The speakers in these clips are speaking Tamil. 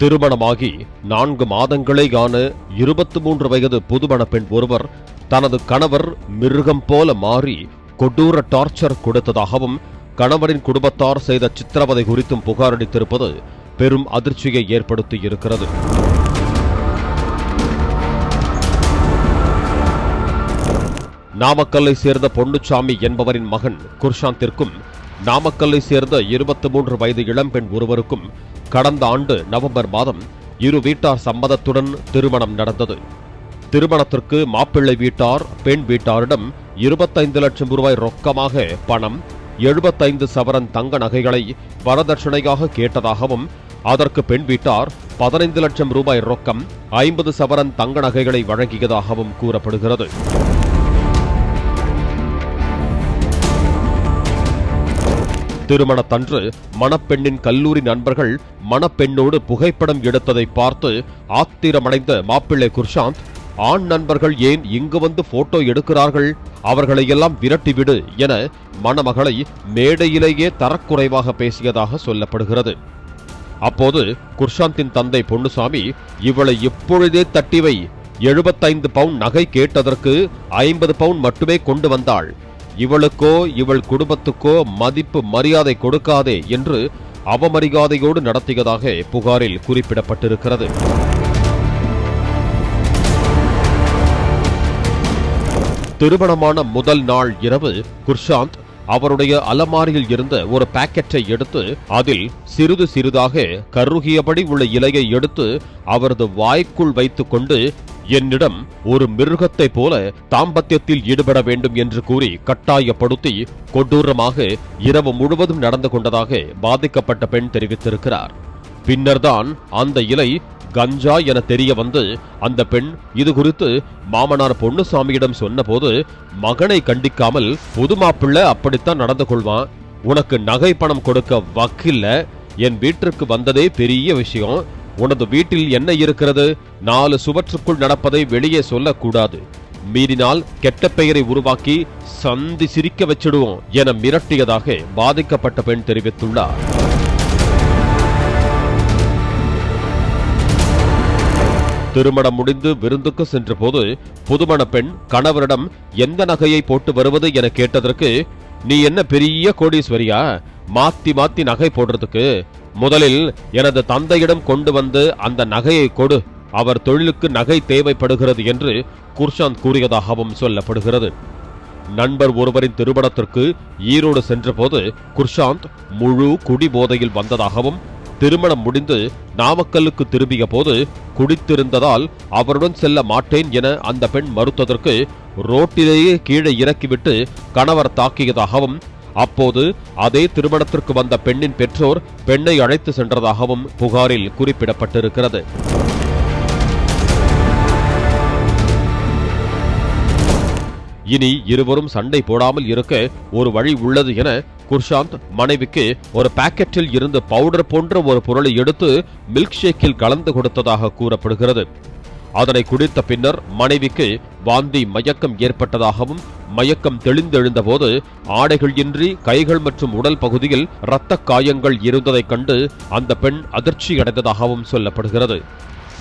திருமணமாகி 4 மாதங்களேயான 23 வயது புதுமண பெண் ஒருவர் தனது கணவர் மிருகம் போல மாறி கொடூர டார்ச்சர் கொடுத்ததாகவும் கணவரின் குடும்பத்தார் செய்த சித்திரவதை குறித்தும் புகாரளித்திருப்பது பெரும் அதிர்ச்சியை ஏற்படுத்தியிருக்கிறது. நாமக்கல்லை சேர்ந்த பொன்னுச்சாமி என்பவரின் மகன் குர்ஷாந்திற்கும் நாமக்கல்லை சேர்ந்த 23 வயது இளம்பெண் ஒருவருக்கும் கடந்த ஆண்டு நவம்பர் மாதம் இரு வீட்டார் சம்மதத்துடன் திருமணம் நடந்தது. திருமணத்திற்கு மாப்பிள்ளை வீட்டார் பெண் வீட்டாரிடம் 25 லட்சம் ரூபாய் ரொக்கமாக பணம், 75 சவரன் தங்க நகைகளை வரதட்சணையாக கேட்டதாகவும் அதற்கு பெண் வீட்டார் 15 லட்சம் ரூபாய் ரொக்கம், 50 சவரன் தங்க நகைகளை வழங்கியதாகவும் கூறப்படுகிறது. திருமணத்தன்று மணப்பெண்ணின் கல்லூரி நண்பர்கள் மணப்பெண்ணோடு புகைப்படம் எடுத்ததை பார்த்து ஆத்திரமடைந்த மாப்பிள்ளை குர்ஷாந்த், ஆண் நண்பர்கள் ஏன் இங்கு வந்து போட்டோ எடுக்கிறார்கள், அவர்களையெல்லாம் விரட்டிவிடு என மணமகளை மேடையிலேயே தரக்குறைவாக பேசியதாக சொல்லப்படுகிறது. அப்போது குர்ஷாந்தின் தந்தை பொன்னுசாமி, இவளை இப்பொழுதே தட்டிவை, 75 பவுன் நகை கேட்டதற்கு 50 பவுன் மட்டுமே கொண்டு வந்தாள், இவளுக்கோ இவள் குடும்பத்துக்கோ மதிப்பு மரியாதை கொடுக்காதே என்று அவமரியாதையோடு நடத்தியதாக புகாரில் குறிப்பிடப்பட்டிருக்கிறது. திருமணமான முதல் நாள் இரவு குர்ஷாந்த் அவருடைய அலமாரியில் இருந்த ஒரு பாக்கெட்டை எடுத்து அதில் சிறிது சிறிதாக கருகியபடி உள்ள இலையை எடுத்து அவரது வாய்க்குள் வைத்துக் கொண்டு, என்னிடம் ஒரு மிருகத்தை போல தாம்பத்தியத்தில் ஈடுபட வேண்டும் என்று கூறி கட்டாயப்படுத்தி கொடூரமாக இரவு முழுவதும் நடந்து கொண்டதாக பாதிக்கப்பட்ட பெண் தெரிவித்திருக்கிறார். பின்னர்தான் அந்த இலை கஞ்சா என தெரிய வந்து அந்த பெண் இது குறித்து மாமனார் பொன்னுசாமியிடம் சொன்னபோது, மகனை கண்டிக்காமல் புது மாப்பிள்ளை அப்படித்தான் நடந்து கொள்வான், உனக்கு நகை பணம் கொடுக்க வக்கில்ல, என் வீட்டிற்கு வந்ததே பெரிய விஷயம், உனது வீட்டில் என்ன இருக்கிறது, 4 சுவற்றுக்குள் நடப்பதை வெளியே சொல்லக்கூடாது, மீறினால் கெட்ட பெயரை உருவாக்கி சந்தி சிரிக்க வச்சிடுவோம் என மிரட்டியதாக பாதிக்கப்பட்ட பெண் தெரிவித்துள்ளார். திருமணம் முடிந்து விருந்துக்கு சென்ற போது புதுமண பெண் கணவரிடம் எந்த நகையை போட்டு வருவது என கேட்டதற்கு, நீ என்ன பெரிய கோடீஸ்வரியா, மாத்தி மாத்தி நகை போடுறதுக்கு, முதலில் எனது தந்தையிடம் கொண்டு வந்து அந்த நகையை கொடு, அவர் தொழிலுக்கு நகை தேவைப்படுகிறது என்று குர்ஷாந்த் கூறியதாகவும் சொல்லப்படுகிறது. நண்பர் ஒருவரின் திருமணத்திற்கு ஈரோடு சென்றபோது குர்ஷாந்த் முழு குடிபோதையில் வந்ததாகவும், திருமணம் முடிந்து நாமக்கல்லுக்கு திரும்பிய போது குடித்திருந்ததால் அவருடன் செல்ல மாட்டேன் என அந்த பெண் மறுத்ததற்கு ரோட்டிலேயே கீழே இறக்கிவிட்டு கணவர் தாக்கியதாகவும், அப்போது அதே திருமணத்திற்கு வந்த பெண்ணின் பெற்றோர் பெண்ணை அழைத்து சென்றதாகவும் புகாரில் குறிப்பிடப்பட்டிருக்கிறது. இனி இருவரும் சண்டை போடாமல் இருக்க ஒரு வழி உள்ளது என குர்ஷாந்த் மனைவிக்கு ஒரு பாக்கெட்டில் இருந்து பவுடர் போன்ற ஒரு பொருளை எடுத்து மில்க் ஷேக்கில் கலந்து கொடுத்ததாக கூறப்படுகிறது. அதனை குடித்த பின்னர் மனைவிக்கு வாந்தி மயக்கம் ஏற்பட்டதாகவும், மயக்கம் தெளிந்தெழுந்த போது ஆடைகள் இன்றி கைகள் மற்றும் உடல் பகுதியில் இரத்த காயங்கள் இருந்ததைக் கண்டு அந்த பெண் அதிர்ச்சியடைந்ததாகவும் சொல்லப்படுகிறது.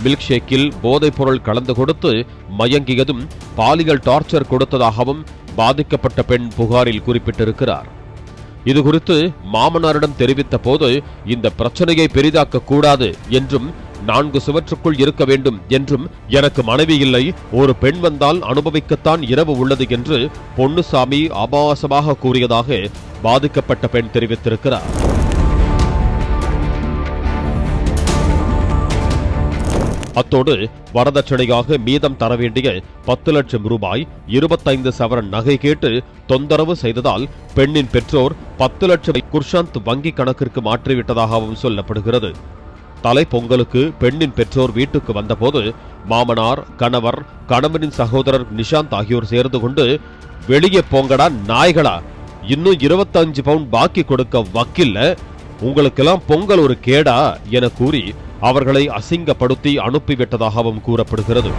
மில்க் ஷேக்கில் போதைப் பொருள் கலந்து கொடுத்து மயங்கியதும் பாலியல் டார்ச்சர் கொடுத்ததாகவும் பாதிக்கப்பட்ட பெண் புகாரில் குறிப்பிட்டிருக்கிறார். இதுகுறித்து மாமனாரிடம் தெரிவித்த போது, இந்த பிரச்சனையை பெரிதாக்க கூடாது என்றும் 4 சுவற்றுக்குள் இருக்க வேண்டும் என்றும் எனக்கு மனைவி இல்லை, ஒரு பெண் வந்தால் அனுபவிக்கத்தான் இரவு உள்ளது என்று பொன்னுசாமி ஆபாசமாக கூறியதாக பாதிக்கப்பட்ட பெண் தெரிவித்திருக்கிறார். அத்தோடு வரதட்சணையாக மீதம் தர வேண்டிய 10 லட்சம் ரூபாய், 25 சவரன் நகை கேட்டு தொந்தரவு செய்ததால் பெண்ணின் பெற்றோர் 10 லட்சம் குர்ஷாந்த் வங்கி கணக்கிற்கு மாற்றிவிட்டதாகவும் சொல்லப்படுகிறது. தலைப்பொங்கலுக்கு பெண்ணின் பெற்றோர் வீட்டுக்கு வந்தபோது மாமனார், கணவர், கணவனின் சகோதரர் நிஷாந்த் ஆகியோர் சேர்ந்து கொண்டு, வெளியே போங்கடா நாய்களா, இன்னும் 25 பவுண்ட் பாக்கி கொடுக்க வக்கில்ல, உங்களுக்கெல்லாம் பொங்கல் ஒரு கேடா என கூறி அவர்களை அசிங்கப்படுத்தி அனுப்பிவிட்டதாகவும் கூறப்படுகிறது.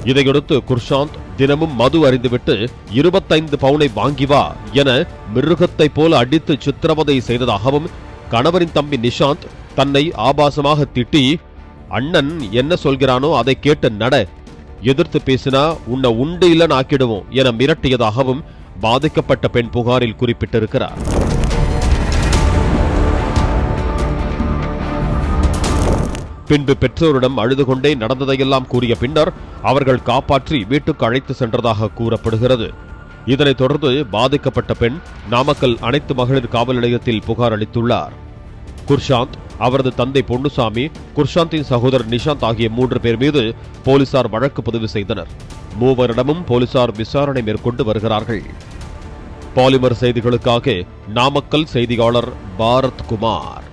இதையடுத்து குர்ஷாந்த் தினமும் மது அருந்திவிட்டு 25 பவுனை வாங்கி வா என மிருகத்தை போல அடித்து சித்திரவதை செய்ததாகவும் கணவரின் தம்பி நிஷாந்த் தன்னை ஆபாசமாக திட்டி, அண்ணன் என்ன சொல்கிறானோ அதை கேட்டு நட, எதிர்த்து பேசினா உன்னை உண்டு இல்லைன்னு ஆக்கிடுவோம் என மிரட்டியதாகவும் பாதிக்கப்பட்ட பெண் புகாரில் குறிப்பிட்டிருக்கிறார். பின்பு பெற்றோரிடம் அழுது கொண்டே நடந்ததையெல்லாம் கூறிய பின்னர் அவர்கள் காப்பாற்றி வீட்டுக்கு அழைத்து சென்றதாக கூறப்படுகிறது. இதனைத் தொடர்ந்து பாதிக்கப்பட்ட பெண் நாமக்கல் அனைத்து மகளிர் காவல் நிலையத்தில் புகார் அளித்துள்ளார். குர்ஷாந்த், அவரது தந்தை பொன்னுசாமி, குர்ஷாந்தின் சகோதரர் நிஷாந்த் ஆகிய 3 பேர் மீது போலீசார் வழக்கு பதிவு செய்தனர். மூவரிடமும் போலீசார் விசாரணை மேற்கொண்டு வருகிறார்கள். பாலிமர் செய்திகளுக்காக நாமக்கல் செய்தியாளர் பாரத்குமார்.